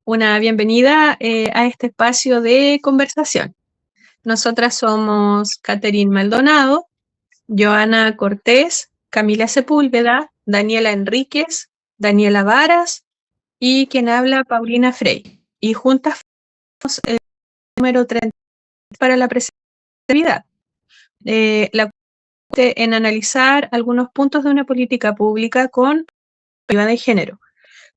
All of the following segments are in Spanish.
una bienvenida a este espacio de conversación. Nosotras somos Catherine Maldonado, Joana Cortés, Camila Sepúlveda, Daniela Enríquez, Daniela Varas y quien habla Paulina Frey. Y juntas fuimos el número 30 para la presentación, la en analizar algunos puntos de una política pública con perspectiva de género.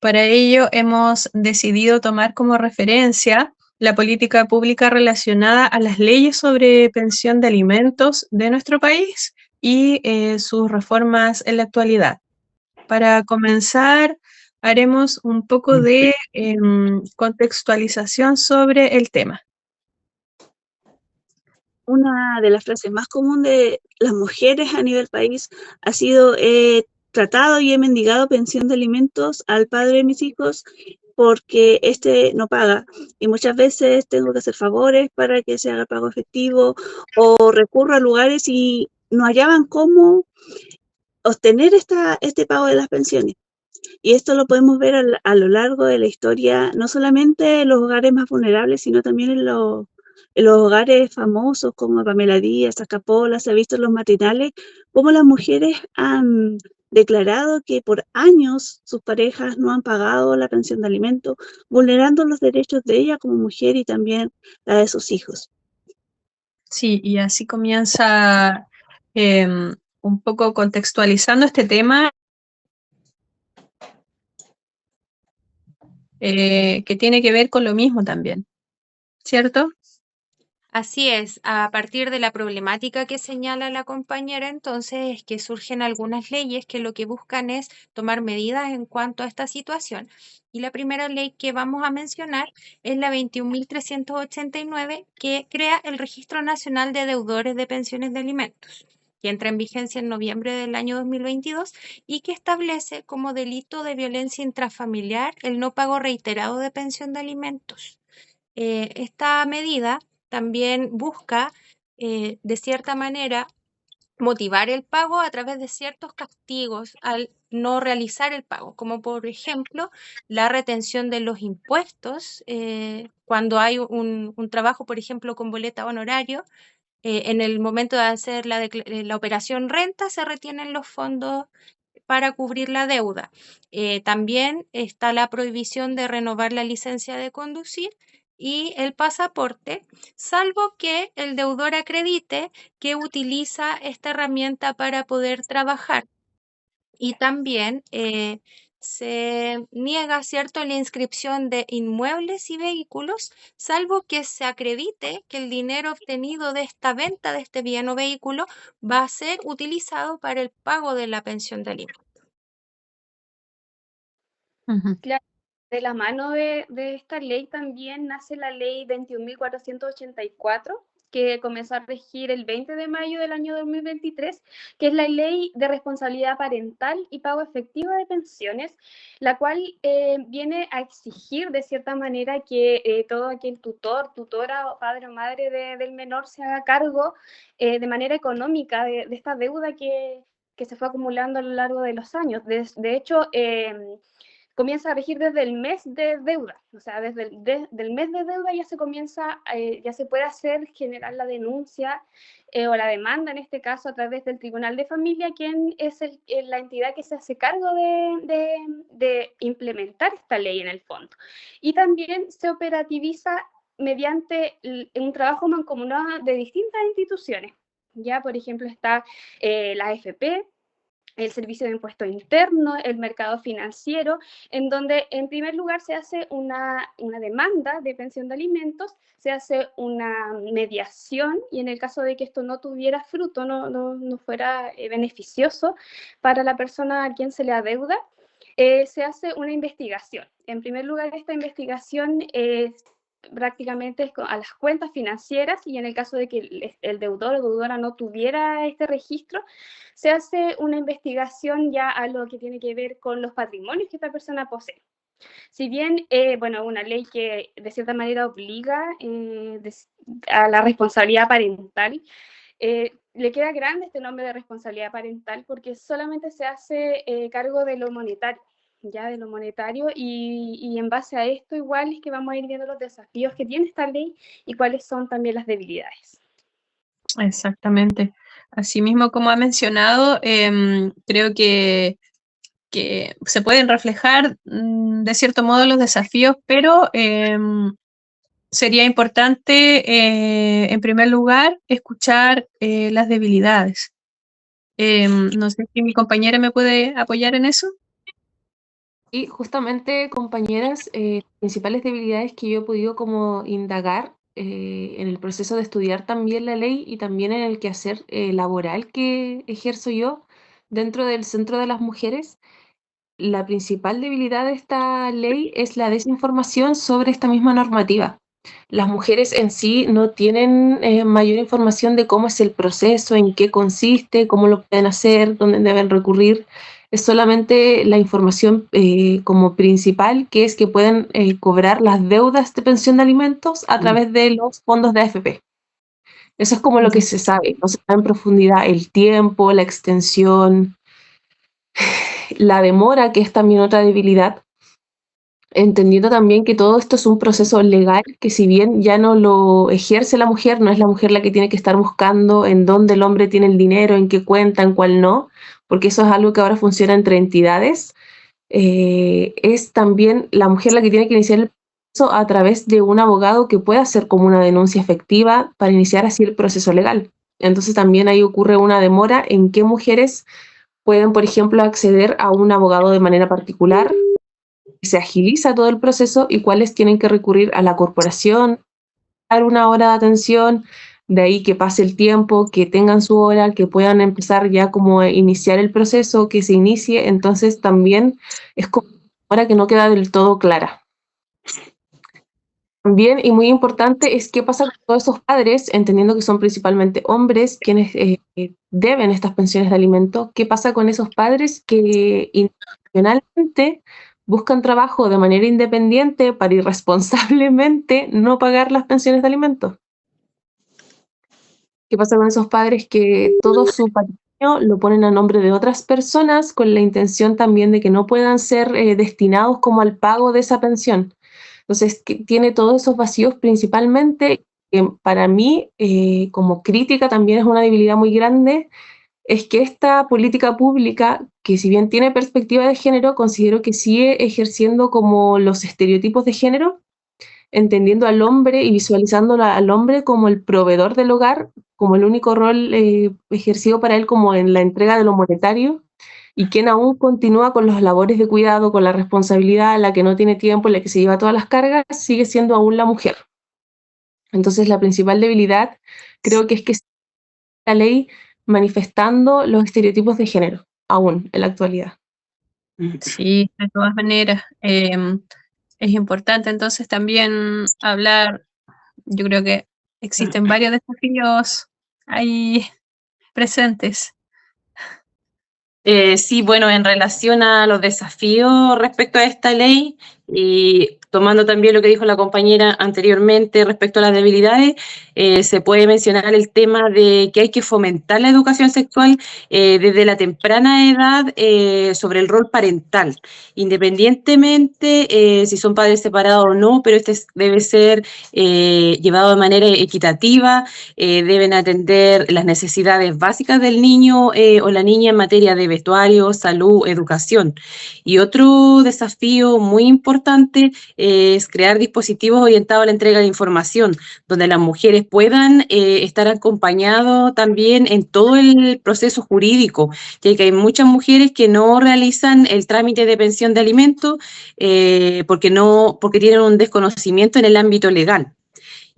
Para ello hemos decidido tomar como referencia la política pública relacionada a las leyes sobre pensión de alimentos de nuestro país y sus reformas en la actualidad. Para comenzar, haremos un poco de contextualización sobre el tema. Una de las frases más comunes de las mujeres a nivel país ha sido: he tratado y he mendigado pensión de alimentos al padre de mis hijos porque este no paga, y muchas veces tengo que hacer favores para que se haga pago efectivo, o recurro a lugares y no hallaban cómo obtener este pago de las pensiones. Y esto lo podemos ver a lo largo de la historia, no solamente en los hogares más vulnerables, sino también en los hogares famosos como Pamela Díaz, Acapola. Se ha visto en los matinales cómo las mujeres han declarado que por años sus parejas no han pagado la pensión de alimentos, vulnerando los derechos de ella como mujer y también la de sus hijos. Sí, y así comienza un poco contextualizando este tema, que tiene que ver con lo mismo también, ¿cierto? Así es, a partir de la problemática que señala la compañera, entonces es que surgen algunas leyes que lo que buscan es tomar medidas en cuanto a esta situación. Y la primera ley que vamos a mencionar es la 21.389, que crea el Registro Nacional de Deudores de Pensiones de Alimentos, que entra en vigencia en noviembre del año 2022 y que establece como delito de violencia intrafamiliar el no pago reiterado de pensión de alimentos. Esta medida también busca, de cierta manera, motivar el pago a través de ciertos castigos al no realizar el pago, como por ejemplo la retención de los impuestos cuando hay un trabajo, por ejemplo, con boleta honorario. En el momento de hacer la operación renta se retienen los fondos para cubrir la deuda. También está la prohibición de renovar la licencia de conducir y el pasaporte, salvo que el deudor acredite que utiliza esta herramienta para poder trabajar. Y también se niega, ¿cierto?, la inscripción de inmuebles y vehículos, salvo que se acredite que el dinero obtenido de esta venta de este bien o vehículo va a ser utilizado para el pago de la pensión de alimentos. Claro, de la mano de esta ley también nace la ley 21.484, que comenzó a regir el 20 de mayo del año 2023, que es la ley de responsabilidad parental y pago efectivo de pensiones, la cual viene a exigir de cierta manera que todo aquel tutora, o padre o madre del menor se haga cargo de manera económica de esta deuda que se fue acumulando a lo largo de los años. De hecho, comienza a regir desde el mes de deuda, o sea, desde el mes de deuda ya se comienza, ya se puede generar la denuncia o la demanda, en este caso, a través del Tribunal de Familia, quien es la entidad que se hace cargo de implementar esta ley en el fondo. Y también se operativiza mediante un trabajo mancomunado de distintas instituciones. Ya, por ejemplo, está la AFP, el Servicio de Impuesto Interno, el mercado financiero, en donde en primer lugar se hace una demanda de pensión de alimentos, se hace una mediación, y en el caso de que esto no tuviera fruto, no fuera beneficioso para la persona a quien se le adeuda, se hace una investigación. En primer lugar, esta investigación prácticamente a las cuentas financieras, y en el caso de que el deudor o deudora no tuviera este registro, se hace una investigación ya a lo que tiene que ver con los patrimonios que esta persona posee. Si bien, bueno, una ley que de cierta manera obliga a la responsabilidad parental, le queda grande este nombre de responsabilidad parental porque solamente se hace cargo de lo monetario. ya de lo monetario, y en base a esto igual es que vamos a ir viendo los desafíos que tiene esta ley y cuáles son también las debilidades. Exactamente. Asimismo, como ha mencionado, creo que se pueden reflejar de cierto modo los desafíos, pero sería importante, en primer lugar, escuchar las debilidades. No sé si mi compañera me puede apoyar en eso. Y justamente, compañeras, principales debilidades que yo he podido como indagar en el proceso de estudiar también la ley y también en el quehacer laboral que ejerzo yo dentro del Centro de las Mujeres, la principal debilidad de esta ley es la desinformación sobre esta misma normativa. Las mujeres en sí no tienen mayor información de cómo es el proceso, en qué consiste, cómo lo pueden hacer, dónde deben recurrir. Es solamente la información como principal, que es que pueden cobrar las deudas de pensión de alimentos a través de los fondos de AFP. Eso es como lo que se sabe. No se sabe en profundidad el tiempo, la extensión, la demora, que es también otra debilidad, entendiendo también que todo esto es un proceso legal, que si bien ya no lo ejerce la mujer, no es la mujer la que tiene que estar buscando en dónde el hombre tiene el dinero, en qué cuenta, en cuál no, porque eso es algo que ahora funciona entre entidades, es también la mujer la que tiene que iniciar el proceso a través de un abogado que pueda hacer como una denuncia efectiva para iniciar así el proceso legal. Entonces también ahí ocurre una demora en qué mujeres pueden, por ejemplo, acceder a un abogado de manera particular, se agiliza todo el proceso y cuáles tienen que recurrir a la corporación, dar una hora de atención, de ahí que pase el tiempo, que tengan su hora, que puedan empezar ya como a iniciar el proceso, que se inicie, entonces también es como una hora que no queda del todo clara. También, y muy importante, es qué pasa con todos esos padres, entendiendo que son principalmente hombres quienes deben estas pensiones de alimento, qué pasa con esos padres que intencionalmente buscan trabajo de manera independiente para irresponsablemente no pagar las pensiones de alimento. ¿Qué pasa con esos padres que todo su patrimonio lo ponen a nombre de otras personas con la intención también de que no puedan ser destinados como al pago de esa pensión? Entonces, que tiene todos esos vacíos principalmente, que para mí, como crítica, también es una debilidad muy grande, es que esta política pública, que si bien tiene perspectiva de género, considero que sigue ejerciendo como los estereotipos de género, entendiendo al hombre y visualizándolo al hombre como el proveedor del hogar, como el único rol ejercido para él como en la entrega de lo monetario, y quien aún continúa con las labores de cuidado, con la responsabilidad, la que no tiene tiempo, la que se lleva todas las cargas, sigue siendo aún la mujer. Entonces la principal debilidad creo que es que la ley manifestando los estereotipos de género, aún en la actualidad. Sí, de todas maneras. Es importante entonces también hablar, yo creo que existen varios desafíos ahí presentes. Sí, bueno, en relación a los desafíos respecto a esta ley y tomando también lo que dijo la compañera anteriormente respecto a las debilidades, se puede mencionar el tema de que hay que fomentar la educación sexual desde la temprana edad sobre el rol parental, independientemente si son padres separados o no, pero este debe ser llevado de manera equitativa, deben atender las necesidades básicas del niño o la niña en materia de vestuario, salud, educación. Y otro desafío muy importante es crear dispositivos orientados a la entrega de información, donde las mujeres puedan estar acompañadas también en todo el proceso jurídico, ya que hay muchas mujeres que no realizan el trámite de pensión de alimentos porque tienen un desconocimiento en el ámbito legal.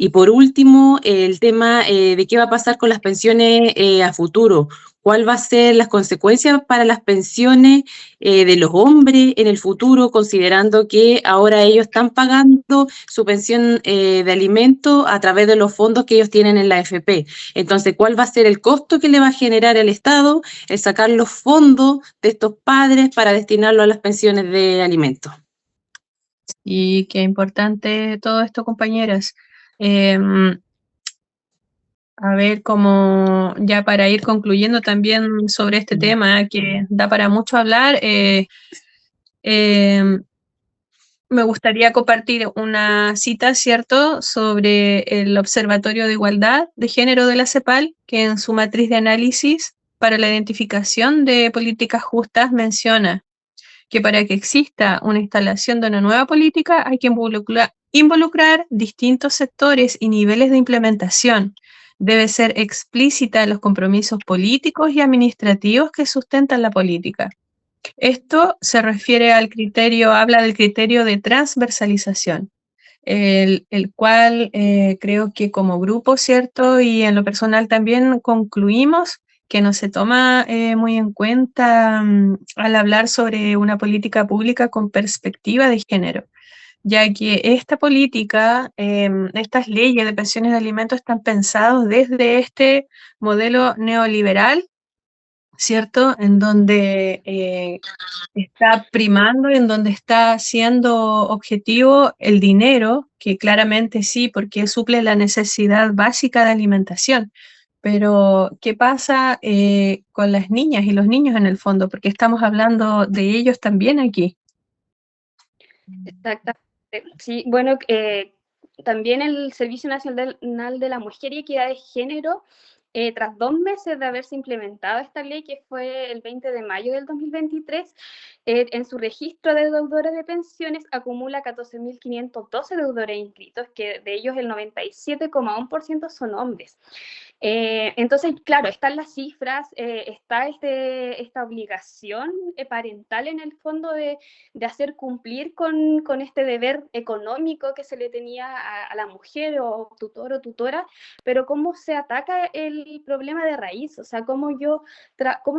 Y por último, el tema de qué va a pasar con las pensiones a futuro. ¿Cuál va a ser las consecuencias para las pensiones de los hombres en el futuro, considerando que ahora ellos están pagando su pensión de alimento a través de los fondos que ellos tienen en la AFP? Entonces, ¿cuál va a ser el costo que le va a generar el Estado el sacar los fondos de estos padres para destinarlo a las pensiones de alimentos? Y qué importante todo esto, compañeras. A ver, como ya para ir concluyendo también sobre este tema que da para mucho hablar, Me gustaría compartir una cita, ¿cierto?, sobre el Observatorio de Igualdad de Género de la CEPAL, que en su matriz de análisis para la identificación de políticas justas menciona que para que exista una instalación de una nueva política hay que involucrar distintos sectores y niveles de implementación. Debe ser explícita en los compromisos políticos y administrativos que sustentan la política. Esto se refiere al criterio, habla del criterio de transversalización, el cual creo que como grupo, ¿cierto? Y en lo personal también concluimos que no se toma muy en cuenta al hablar sobre una política pública con perspectiva de género, ya que esta política, estas leyes de pensiones de alimentos están pensados desde este modelo neoliberal, ¿cierto? En donde está primando, en donde está siendo objetivo el dinero, que claramente sí, porque suple la necesidad básica de alimentación. Pero, ¿qué pasa con las niñas y los niños en el fondo? Porque estamos hablando de ellos también aquí. Exactamente. Sí, bueno, también el Servicio Nacional de la Mujer y Equidad de Género, tras 2 meses de haberse implementado esta ley, que fue el 20 de mayo del 2023, en su registro de deudores de pensiones acumula 14.512 deudores inscritos, que de ellos el 97,1% son hombres. Entonces, claro, están las cifras, está esta obligación parental en el fondo de hacer cumplir con este deber económico que se le tenía a la mujer o tutor o tutora, pero cómo se ataca el problema de raíz, o sea, cómo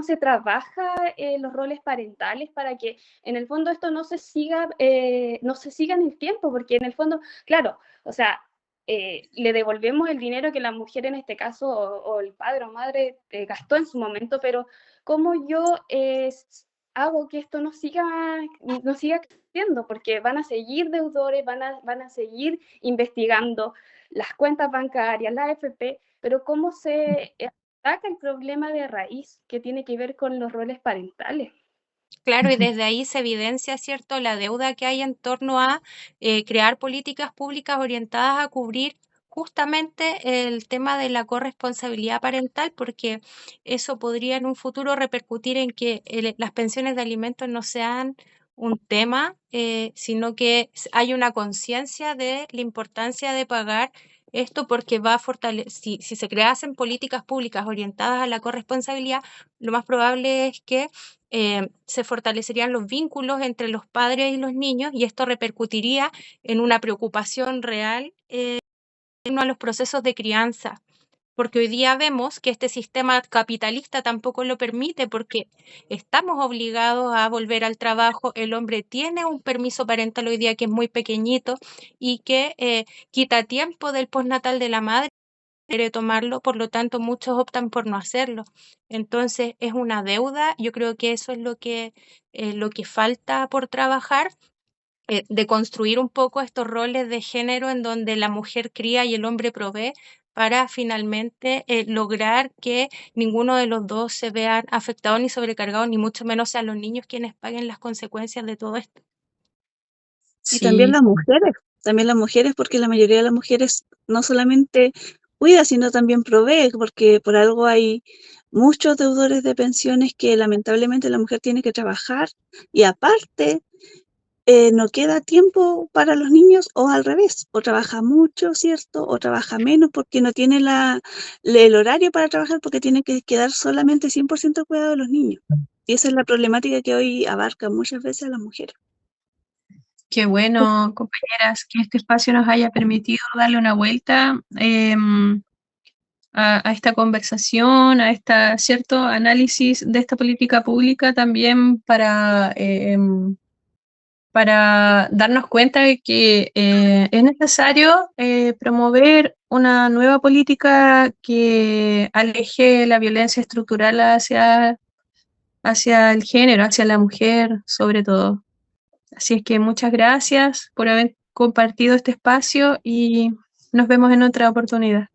se trabaja los roles parentales para que en el fondo esto no se siga en el tiempo, porque en el fondo, claro, o sea, le devolvemos el dinero que la mujer en este caso, o el padre o madre gastó en su momento, pero ¿cómo yo hago que esto no siga creciendo? Porque van a seguir deudores, van a seguir investigando las cuentas bancarias, la AFP, pero ¿cómo se ataca el problema de raíz que tiene que ver con los roles parentales? Claro, y desde ahí se evidencia, ¿cierto?, la deuda que hay en torno a crear políticas públicas orientadas a cubrir justamente el tema de la corresponsabilidad parental, porque eso podría en un futuro repercutir en que las pensiones de alimentos no sean un tema, sino que hay una conciencia de la importancia de pagar esto, porque va a fortalecer, si se creasen políticas públicas orientadas a la corresponsabilidad, lo más probable es que se fortalecerían los vínculos entre los padres y los niños, y esto repercutiría en una preocupación real a los procesos de crianza, porque hoy día vemos que este sistema capitalista tampoco lo permite, porque estamos obligados a volver al trabajo. El hombre tiene un permiso parental hoy día que es muy pequeñito y que quita tiempo del postnatal de la madre, quiere tomarlo, por lo tanto muchos optan por no hacerlo. Entonces es una deuda. Yo creo que eso es lo que falta por trabajar, de construir un poco estos roles de género en donde la mujer cría y el hombre provee, para finalmente lograr que ninguno de los dos se vean afectados ni sobrecargados, ni mucho menos sean los niños quienes paguen las consecuencias de todo esto. Y también las mujeres, porque la mayoría de las mujeres no solamente cuida, sino también provee, porque por algo hay muchos deudores de pensiones que lamentablemente la mujer tiene que trabajar y aparte no queda tiempo para los niños, o al revés, o trabaja mucho, ¿cierto? O trabaja menos porque no tiene el horario para trabajar, porque tiene que quedar solamente 100% cuidado de los niños. Y esa es la problemática que hoy abarca muchas veces a las mujeres. Qué bueno, compañeras, que este espacio nos haya permitido darle una vuelta a esta conversación, a este cierto análisis de esta política pública, también para darnos cuenta de que es necesario promover una nueva política que aleje la violencia estructural hacia el género, hacia la mujer, sobre todo. Así es que muchas gracias por haber compartido este espacio y nos vemos en otra oportunidad.